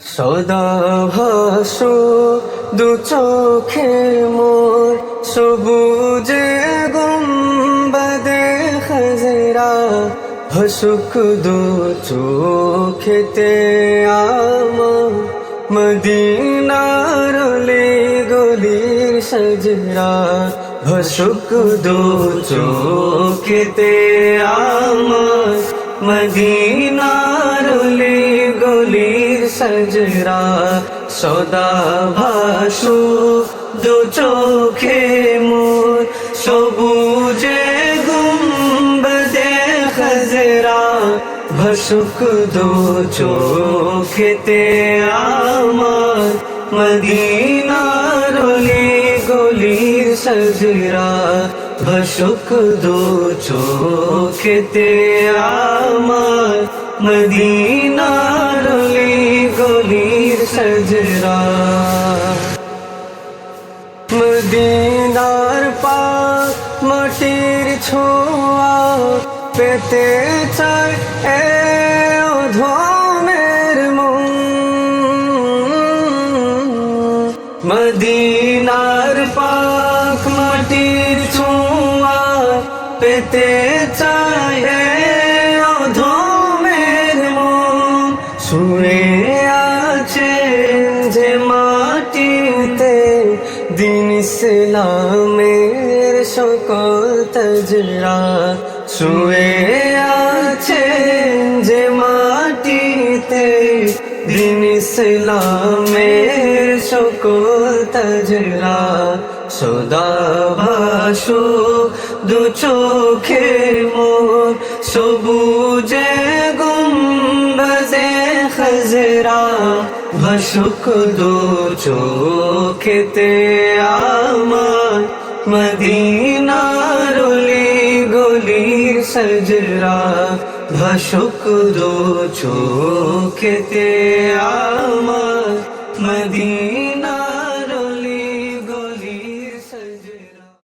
সদা ভাসো দু চোখে মোর সবুজে গুম্বদে খজরা ভাসুক দু চোখেতে আমার মদিনার অলি গলির সজরা ভাসুক দু চোখেতে আমার মদিনার অলি গলির সজরা সদা ভাসু দু চোখে মোর সবুজে গুম্বদে খজরা ভাসুক দু চোখেতে আমার মদিনার অলি গলির সজরা ভাসুক দু চোখেতে আমার মদিনার অলি গলির সজরা মদিনার পাক মাটির ছোঁয়া পেতে চায় এ অধমের মন মদিনার পাক মাটির ছোঁয়া পেতে চায় এ অধমের মন শুয়ে আছে যে মাটিতে দিন ইসলামের সকল তজরা শুয়ে আছে যে মাটিতে দিন ইসলামের সকল তজরা সদা ভাসু দু চোখে মোর সবুজে গুম্বদে খজরা ভাসুক দু চোখেতে আমার মদিনার অলি গলির সজরা ভাসুক দু চোখেতে আমার মদিনা